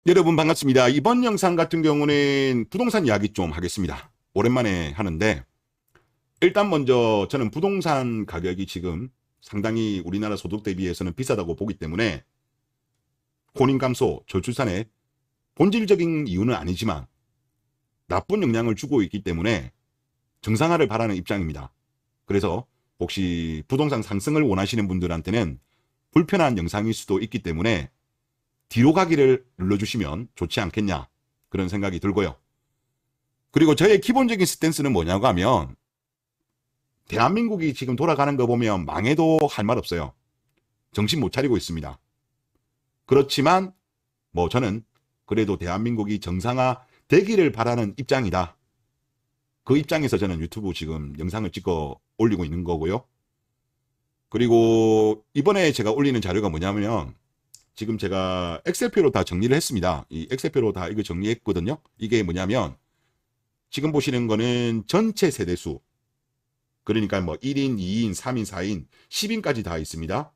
여러분 반갑습니다. 이번 영상 같은 경우는 부동산 이야기 좀 하겠습니다. 오랜만에 하는데 일단 먼저 저는 부동산 가격이 지금 상당히 우리나라 소득 대비해서는 비싸다고 보기 때문에 혼인 감소, 저출산의 본질적인 이유는 아니지만 나쁜 영향을 주고 있기 때문에 정상화를 바라는 입장입니다. 그래서 혹시 부동산 상승을 원하시는 분들한테는 불편한 영상일 수도 있기 때문에 뒤로 가기를 눌러주시면 좋지 않겠냐 그런 생각이 들고요. 그리고 저의 기본적인 스탠스는 뭐냐고 하면 대한민국이 지금 돌아가는 거 보면 망해도 할 말 없어요. 정신 못 차리고 있습니다. 그렇지만 뭐 저는 그래도 대한민국이 정상화 되기를 바라는 입장이다. 그 입장에서 저는 유튜브 지금 영상을 찍어 올리고 있는 거고요. 그리고 이번에 제가 올리는 자료가 뭐냐면 지금 제가 엑셀표로 다 정리를 했습니다. 이 엑셀표로 다 이거 정리했거든요. 이게 뭐냐면 지금 보시는 거는 전체 세대수. 그러니까 뭐 1인, 2인, 3인, 4인, 10인까지 다 있습니다.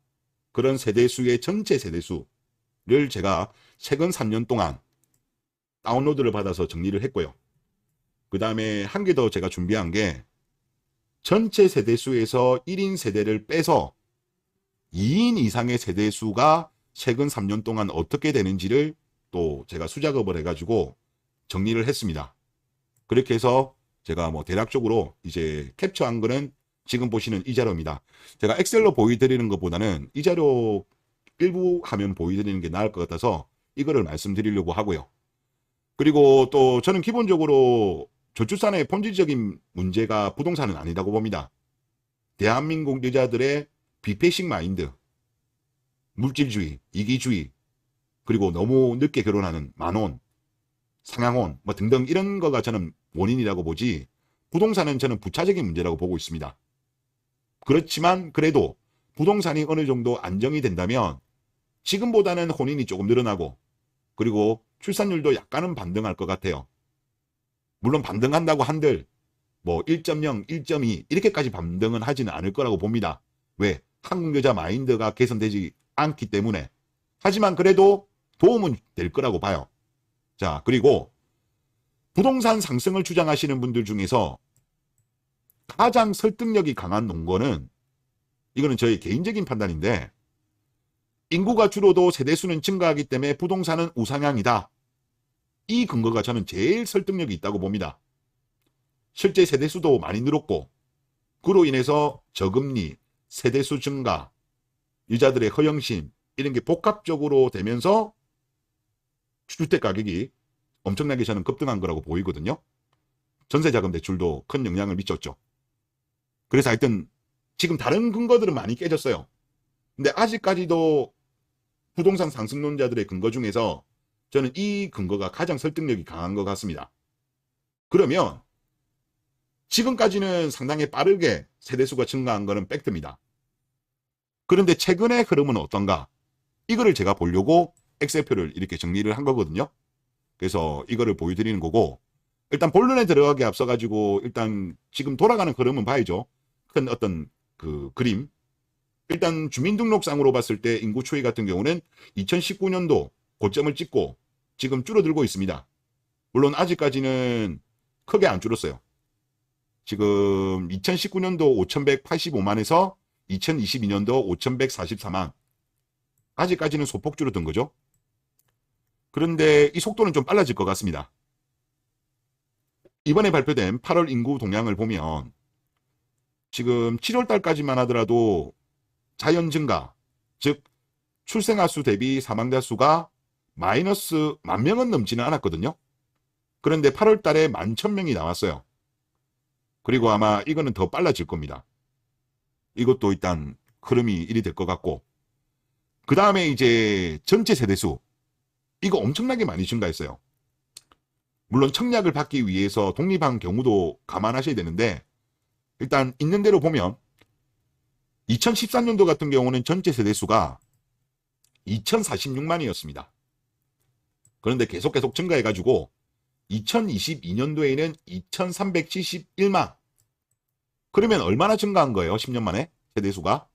그런 세대수의 전체 세대수를 제가 최근 3년 동안 다운로드를 받아서 정리를 했고요. 그 다음에 한 개 더 제가 준비한 게 전체 세대수에서 1인 세대를 빼서 2인 이상의 세대수가 최근 3년 동안 어떻게 되는지를 또 제가 수작업을 해가지고 정리를 했습니다. 그렇게 해서 제가 뭐 대략적으로 이제 캡처한 거는 지금 보시는 이 자료입니다. 제가 엑셀로 보여드리는 것보다는 이 자료 일부 화면 보여드리는 게 나을 것 같아서 이거를 말씀드리려고 하고요. 그리고 또 저는 기본적으로 저출산의 본질적인 문제가 부동산은 아니라고 봅니다. 대한민국 여자들의 비패식 마인드, 물질주의, 이기주의, 그리고 너무 늦게 결혼하는 만혼, 상향혼 뭐 등등 이런 거가 저는 원인이라고 보지 부동산은 저는 부차적인 문제라고 보고 있습니다. 그렇지만 그래도 부동산이 어느 정도 안정이 된다면 지금보다는 혼인이 조금 늘어나고 그리고 출산율도 약간은 반등할 것 같아요. 물론 반등한다고 한들 뭐 1.0, 1.2 이렇게까지 반등은 하지는 않을 거라고 봅니다. 왜? 한국 여자 마인드가 개선되지 않기 때문에. 하지만 그래도 도움은 될 거라고 봐요. 자, 그리고 부동산 상승을 주장하시는 분들 중에서 가장 설득력이 강한 논거는 이거는 저의 개인적인 판단인데 인구가 줄어도 세대수는 증가하기 때문에 부동산은 우상향이다. 이 근거가 저는 제일 설득력이 있다고 봅니다. 실제 세대수도 많이 늘었고 그로 인해서 저금리, 세대수 증가, 여자들의 허영심 이런 게 복합적으로 되면서 주택 가격이 엄청나게 저는 급등한 거라고 보이거든요. 전세자금 대출도 큰 영향을 미쳤죠. 그래서 하여튼 지금 다른 근거들은 많이 깨졌어요. 근데 아직까지도 부동산 상승론자들의 근거 중에서 저는 이 근거가 가장 설득력이 강한 것 같습니다. 그러면 지금까지는 상당히 빠르게 세대수가 증가한 거는 팩트입니다. 그런데 최근의 흐름은 어떤가? 이거를 제가 보려고 엑셀표를 이렇게 정리를 한 거거든요. 그래서 이거를 보여드리는 거고 일단 본론에 들어가기 앞서가지고 일단 지금 돌아가는 흐름은 봐야죠. 큰 어떤 그 그림. 일단 주민등록상으로 봤을 때 인구 추이 같은 경우는 2019년도 고점을 찍고 지금 줄어들고 있습니다. 물론 아직까지는 크게 안 줄었어요. 지금 2019년도 5,185만에서 2022년도 5,144만. 아직까지는 소폭 줄어든 거죠. 그런데 이 속도는 좀 빨라질 것 같습니다. 이번에 발표된 8월 인구 동향을 보면 지금 7월 달까지만 하더라도 자연 증가, 즉 출생아 수 대비 사망자 수가 마이너스 10,000명은 넘지는 않았거든요. 그런데 8월 달에 11,000명이 나왔어요. 그리고 아마 이거는 더 빨라질 겁니다. 이것도 일단 흐름이 일이 될 것 같고 그 다음에 이제 전체 세대수 이거 엄청나게 많이 증가했어요. 물론 청약을 받기 위해서 독립한 경우도 감안하셔야 되는데 일단 있는 대로 보면 2013년도 같은 경우는 전체 세대수가 2,046만이었습니다. 그런데 계속 증가해가지고 2022년도에는 2,371만. 그러면 얼마나 증가한 거예요? 10년 만에 세대수가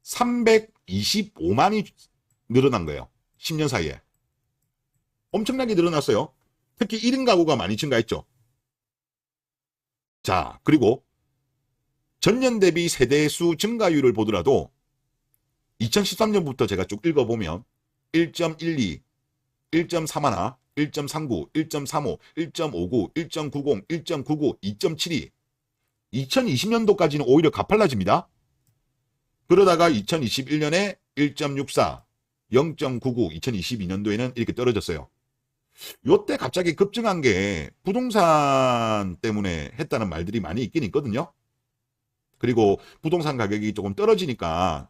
325만이 늘어난 거예요. 10년 사이에. 엄청나게 늘어났어요. 특히 1인 가구가 많이 증가했죠. 자, 그리고 전년 대비 세대수 증가율을 보더라도 2013년부터 제가 쭉 읽어보면 1.12, 1.31, 1.39, 1.35, 1.59, 1.90, 1.99, 2.72 2020년도까지는 오히려 가팔라집니다. 그러다가 2021년에 1.64, 0.99, 2022년도에는 이렇게 떨어졌어요. 요때 갑자기 급증한 게 부동산 때문에 했다는 말들이 많이 있긴 있거든요. 그리고 부동산 가격이 조금 떨어지니까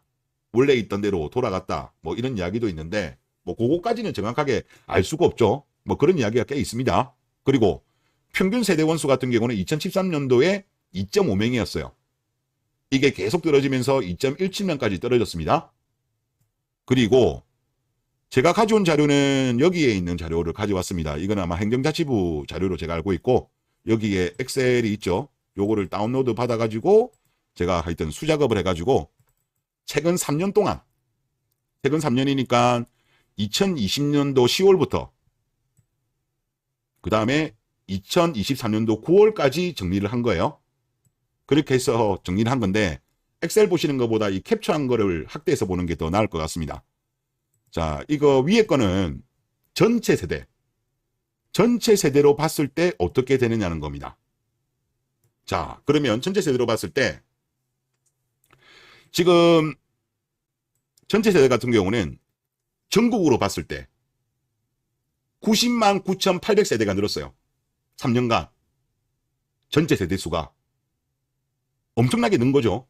원래 있던 대로 돌아갔다 뭐 이런 이야기도 있는데 뭐 그거까지는 정확하게 알 수가 없죠. 뭐 그런 이야기가 꽤 있습니다. 그리고 평균 세대 원수 같은 경우는 2013년도에 2.5명이었어요. 이게 계속 떨어지면서 2.17명까지 떨어졌습니다. 그리고 제가 가져온 자료는 여기에 있는 자료를 가져왔습니다. 이건 아마 행정자치부 자료로 제가 알고 있고 여기에 엑셀이 있죠. 요거를 다운로드 받아가지고 제가 하여튼 수작업을 해가지고 최근 3년 동안 최근 3년이니까 2020년도 10월부터 그 다음에 2023년도 9월까지 정리를 한 거예요. 그렇게 해서 정리를 한 건데 엑셀 보시는 것보다 이 캡처한 거를 확대해서 보는 게 더 나을 것 같습니다. 자, 이거 위에 거는 전체 세대로 봤을 때 어떻게 되느냐는 겁니다. 자, 그러면 전체 세대로 봤을 때 지금 전체 세대 같은 경우는 전국으로 봤을 때 90만 9,800세대가 늘었어요. 3년간 전체 세대수가 엄청나게 는 거죠.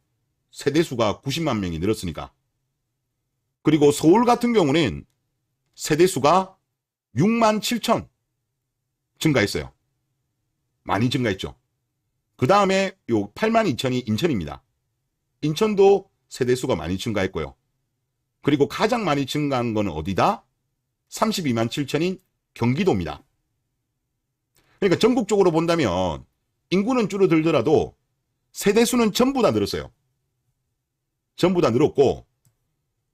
세대수가 90만 명이 늘었으니까. 그리고 서울 같은 경우는 세대수가 6만 7천 증가했어요. 많이 증가했죠. 그 다음에 요 8만 2천이 인천입니다. 인천도 세대수가 많이 증가했고요. 그리고 가장 많이 증가한 거는 어디다? 32만 7천인 경기도입니다. 그러니까 전국적으로 본다면 인구는 줄어들더라도 세대수는 전부 다 늘었어요. 전부 다 늘었고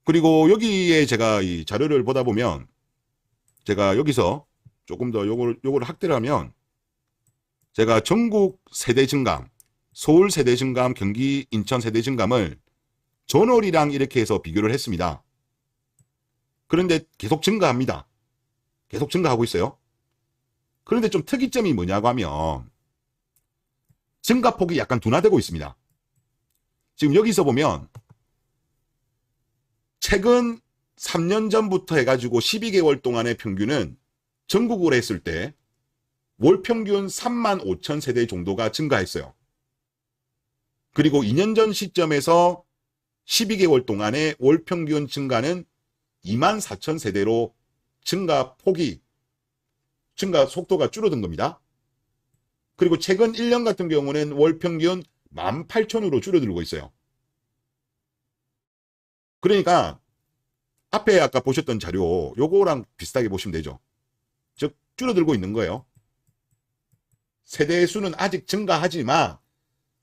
그리고 여기에 제가 이 자료를 보다 보면 제가 여기서 조금 더 요걸 확대를 하면 제가 전국 세대 증감, 서울 세대 증감, 경기, 인천 세대 증감을 전월이랑 이렇게 해서 비교를 했습니다. 그런데 계속 증가합니다. 계속 증가하고 있어요. 그런데 좀 특이점이 뭐냐고 하면 증가폭이 약간 둔화되고 있습니다. 지금 여기서 보면 최근 3년 전부터 해가지고 12개월 동안의 평균은 전국으로 했을 때 월 평균 3만 5천 세대 정도가 증가했어요. 그리고 2년 전 시점에서 12개월 동안의 월 평균 증가는 2만 4천 세대로 증가 속도가 줄어든 겁니다. 그리고 최근 1년 같은 경우는 월 평균 18,000으로 줄어들고 있어요. 그러니까 앞에 아까 보셨던 자료 요거랑 비슷하게 보시면 되죠. 즉 줄어들고 있는 거예요. 세대수는 아직 증가하지만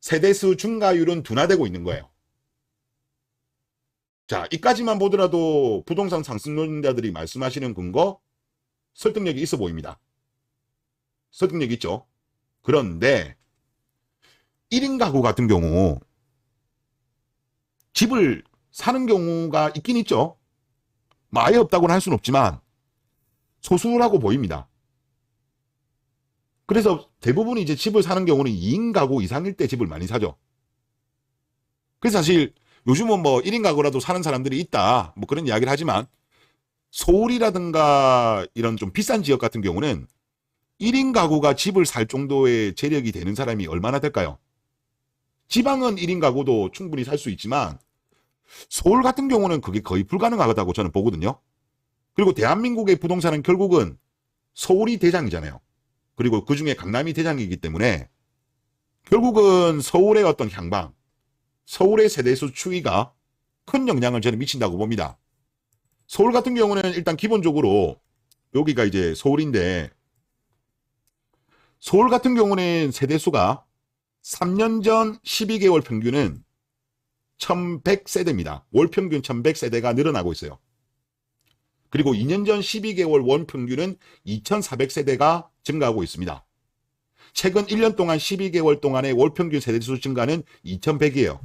세대수 증가율은 둔화되고 있는 거예요. 자, 이까지만 보더라도 부동산 상승론자들이 말씀하시는 근거 설득력이 있어 보입니다. 설득력 있죠. 그런데 1인 가구 같은 경우 집을 사는 경우가 있긴 있죠. 뭐 아예 없다고는 할 수는 없지만 소수라고 보입니다. 그래서 대부분이 이제 집을 사는 경우는 2인 가구 이상일 때 집을 많이 사죠. 그래서 사실 요즘은 뭐 1인 가구라도 사는 사람들이 있다 뭐 그런 이야기를 하지만 서울이라든가 이런 좀 비싼 지역 같은 경우는 1인 가구가 집을 살 정도의 재력이 되는 사람이 얼마나 될까요? 지방은 1인 가구도 충분히 살 수 있지만 서울 같은 경우는 그게 거의 불가능하다고 저는 보거든요. 그리고 대한민국의 부동산은 결국은 서울이 대장이잖아요. 그리고 그중에 강남이 대장이기 때문에 결국은 서울의 어떤 향방, 서울의 세대수 추이가 큰 영향을 저는 미친다고 봅니다. 서울 같은 경우는 일단 기본적으로 여기가 이제 서울인데 서울 같은 경우는 세대수가 3년 전 12개월 평균은 1100세대입니다. 월 평균 1100세대가 늘어나고 있어요. 그리고 2년 전 12개월 월 평균은 2,400세대가 증가하고 있습니다. 최근 1년 동안 12개월 동안의 월 평균 세대수 증가는 2,100이에요.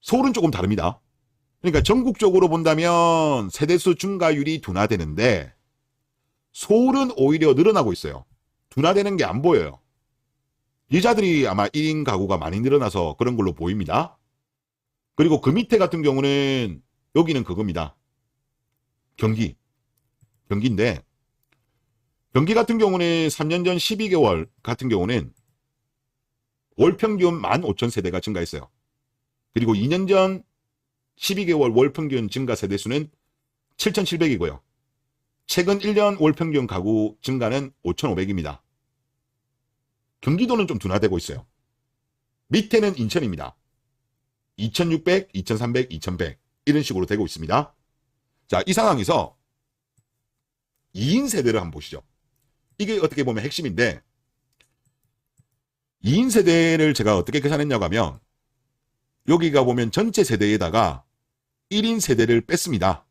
서울은 조금 다릅니다. 그러니까 전국적으로 본다면 세대수 증가율이 둔화되는데 서울은 오히려 늘어나고 있어요. 둔화되는 게 안 보여요. 여자들이 아마 1인 가구가 많이 늘어나서 그런 걸로 보입니다. 그리고 그 밑에 같은 경우는 여기는 그겁니다. 경기인데 경기 같은 경우는 3년 전 12개월 같은 경우는 월 평균 15,000세대가 증가했어요. 그리고 2년 전 12개월 월 평균 증가 세대수는 7,700이고요. 최근 1년 월 평균 가구 증가는 5,500입니다. 경기도는 좀 둔화되고 있어요. 밑에는 인천입니다. 2,600, 2,300, 2,100 이런 식으로 되고 있습니다. 자, 이 상황에서 2인 세대를 한번 보시죠. 이게 어떻게 보면 핵심인데 2인 세대를 제가 어떻게 계산했냐고 하면 여기가 보면 전체 세대에다가 1인 세대를 뺐습니다.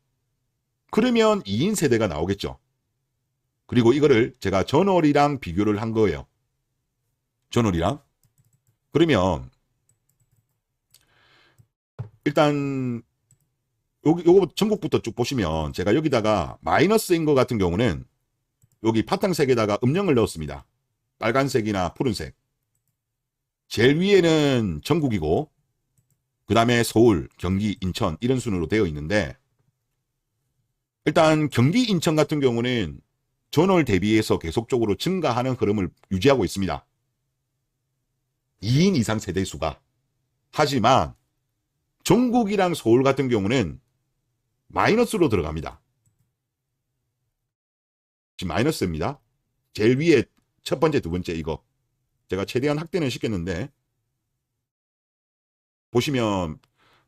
그러면 2인 세대가 나오겠죠. 그리고 이거를 제가 전월이랑 비교를 한 거예요. 전월이랑. 그러면 일단 요거 전국부터 쭉 보시면 제가 여기다가 마이너스인 것 같은 경우는 여기 바탕색에다가 음영을 넣었습니다. 빨간색이나 푸른색. 제일 위에는 전국이고 그 다음에 서울, 경기, 인천 이런 순으로 되어 있는데 일단 경기, 인천 같은 경우는 전월 대비해서 계속적으로 증가하는 흐름을 유지하고 있습니다. 2인 이상 세대수가. 하지만 전국이랑 서울 같은 경우는 마이너스로 들어갑니다. 지금 마이너스입니다. 제일 위에 첫 번째, 두 번째 이거. 제가 최대한 확대는 시켰는데 보시면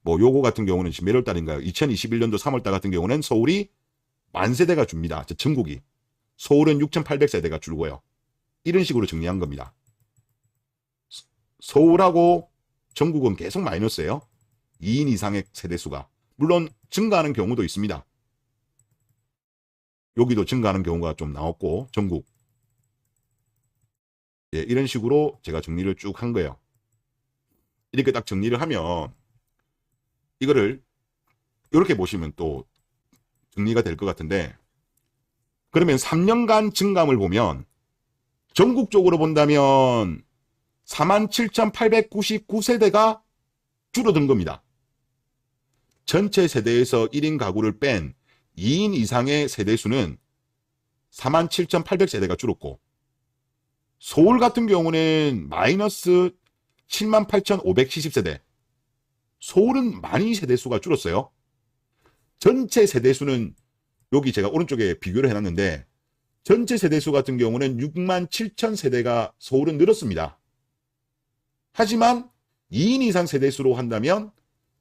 뭐 요거 같은 경우는 지금 몇 월달인가요? 2021년도 3월달 같은 경우는 서울이 10,000세대가 줍니다. 전국이. 서울은 6,800세대가 줄고요. 이런 식으로 정리한 겁니다. 서울하고 전국은 계속 마이너스예요. 2인 이상의 세대수가. 물론 증가하는 경우도 있습니다. 여기도 증가하는 경우가 좀 나왔고 전국. 예, 이런 식으로 제가 정리를 쭉 한 거예요. 이렇게 딱 정리를 하면 이거를 이렇게 보시면 또 정리가 될 것 같은데 그러면 3년간 증감을 보면 전국적으로 본다면 47,899세대가 줄어든 겁니다. 전체 세대에서 1인 가구를 뺀 2인 이상의 세대수는 47,800세대가 줄었고 서울 같은 경우는 마이너스 78,570세대. 서울은 많이 세대수가 줄었어요. 전체 세대수는 여기 제가 오른쪽에 비교를 해놨는데 전체 세대수 같은 경우는 67,000세대가 서울은 늘었습니다. 하지만 2인 이상 세대수로 한다면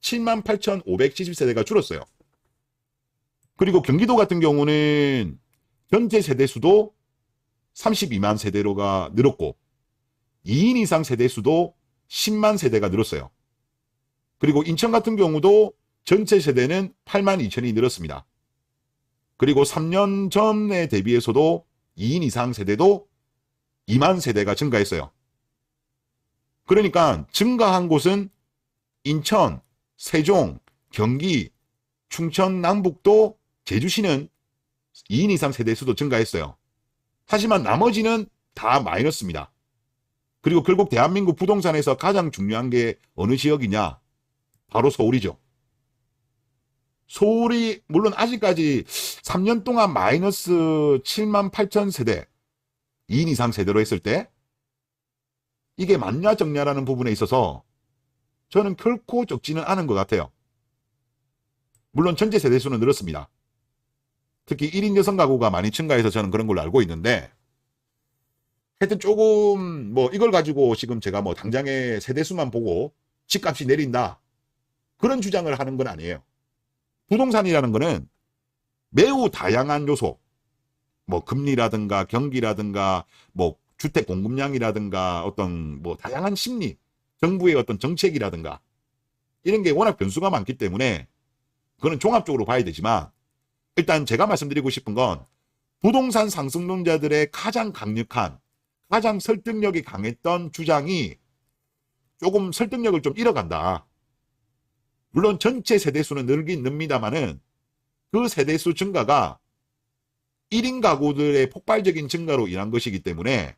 78,570세대가 줄었어요. 그리고 경기도 같은 경우는 전체 세대수도 32만 세대로가 늘었고 2인 이상 세대수도 10만 세대가 늘었어요. 그리고 인천 같은 경우도 전체 세대는 8만 2천이 늘었습니다. 그리고 3년 전에 대비해서도 2인 이상 세대도 2만 세대가 증가했어요. 그러니까 증가한 곳은 인천, 세종, 경기, 충청, 남북도, 제주시는 2인 이상 세대수도 증가했어요. 하지만 나머지는 다 마이너스입니다. 그리고 결국 대한민국 부동산에서 가장 중요한 게 어느 지역이냐? 바로 서울이죠. 서울이 물론 아직까지 3년 동안 마이너스 7만 8천 세대 2인 이상 세대로 했을 때 이게 맞냐 적냐라는 부분에 있어서 저는 결코 적지는 않은 것 같아요. 물론 전체 세대수는 늘었습니다. 특히 1인 여성 가구가 많이 증가해서 저는 그런 걸로 알고 있는데 하여튼 조금 뭐 이걸 가지고 지금 제가 뭐 당장의 세대수만 보고 집값이 내린다 그런 주장을 하는 건 아니에요. 부동산이라는 거는 매우 다양한 요소 뭐 금리라든가 경기라든가 뭐 주택 공급량이라든가 어떤 뭐 다양한 심리 정부의 어떤 정책이라든가 이런 게 워낙 변수가 많기 때문에 그거는 종합적으로 봐야 되지만 일단 제가 말씀드리고 싶은 건 부동산 상승론자들의 가장 강력한, 가장 설득력이 강했던 주장이 조금 설득력을 좀 잃어간다. 물론 전체 세대수는 늘긴 늡니다마는 그 세대수 증가가 1인 가구들의 폭발적인 증가로 인한 것이기 때문에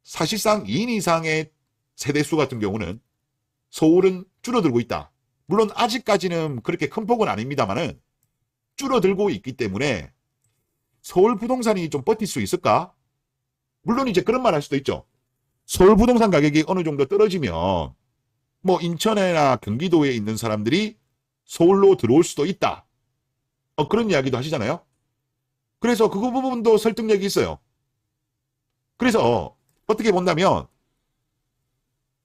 사실상 2인 이상의 세대수 같은 경우는 서울은 줄어들고 있다. 물론 아직까지는 그렇게 큰 폭은 아닙니다만은 줄어들고 있기 때문에 서울 부동산이 좀 버틸 수 있을까? 물론 이제 그런 말 할 수도 있죠. 서울 부동산 가격이 어느 정도 떨어지면 뭐 인천이나 경기도에 있는 사람들이 서울로 들어올 수도 있다. 그런 이야기도 하시잖아요. 그래서 그 부분도 설득력이 있어요. 그래서 어떻게 본다면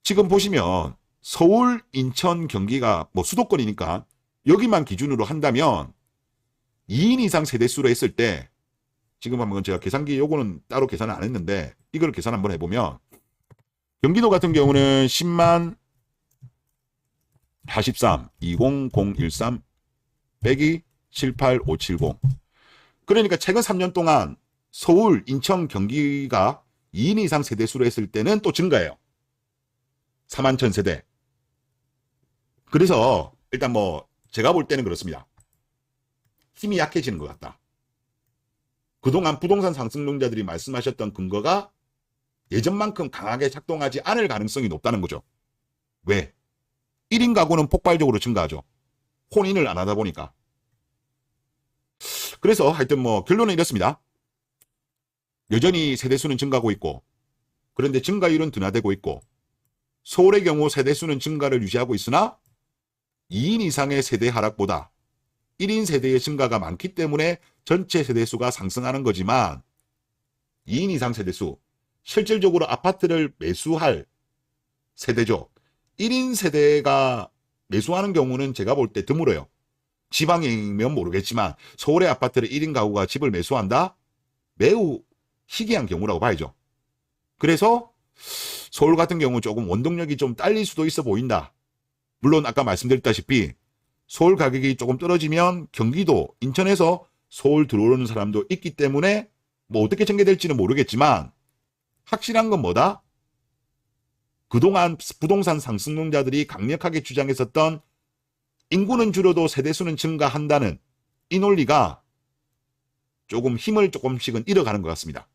지금 보시면 서울, 인천, 경기가 뭐 수도권이니까 여기만 기준으로 한다면 2인 이상 세대수로 했을 때 지금 한번 제가 계산기 요거는 따로 계산을 안 했는데 이걸 계산 한번 해보면 경기도 같은 경우는 10만 43 20013 빼기 78570 그러니까 최근 3년 동안 서울, 인천, 경기가 2인 이상 세대수로 했을 때는 또 증가해요. 4만 1000세대. 그래서 일단 뭐 제가 볼 때는 그렇습니다. 힘이 약해지는 것 같다. 그동안 부동산 상승론자들이 말씀하셨던 근거가 예전만큼 강하게 작동하지 않을 가능성이 높다는 거죠. 왜? 1인 가구는 폭발적으로 증가하죠. 혼인을 안 하다 보니까. 그래서 하여튼 뭐 결론은 이렇습니다. 여전히 세대수는 증가하고 있고 그런데 증가율은 둔화되고 있고 서울의 경우 세대수는 증가를 유지하고 있으나 2인 이상의 세대 하락보다 1인 세대의 증가가 많기 때문에 전체 세대수가 상승하는 거지만 2인 이상 세대수, 실질적으로 아파트를 매수할 세대죠. 1인 세대가 매수하는 경우는 제가 볼 때 드물어요. 지방이면 모르겠지만 서울의 아파트를 1인 가구가 집을 매수한다? 매우 희귀한 경우라고 봐야죠. 그래서 서울 같은 경우 조금 원동력이 좀 딸릴 수도 있어 보인다. 물론 아까 말씀드렸다시피 서울 가격이 조금 떨어지면 경기도, 인천에서 서울 들어오는 사람도 있기 때문에 뭐 어떻게 전개될지는 모르겠지만 확실한 건 뭐다? 그동안 부동산 상승론자들이 강력하게 주장했었던 인구는 줄어도 세대수는 증가한다는 이 논리가 조금 힘을 조금씩은 잃어가는 것 같습니다.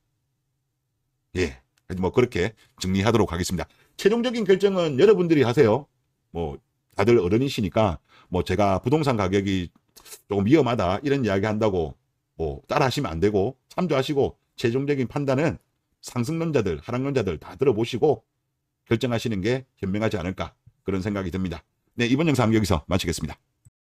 예, 뭐 그렇게 정리하도록 하겠습니다. 최종적인 결정은 여러분들이 하세요. 뭐 다들 어른이시니까 뭐 제가 부동산 가격이 조금 위험하다 이런 이야기 한다고 뭐 따라 하시면 안 되고 참조하시고 최종적인 판단은 상승론자들, 하락론자들 다 들어보시고 결정하시는 게 현명하지 않을까 그런 생각이 듭니다. 네, 이번 영상 여기서 마치겠습니다.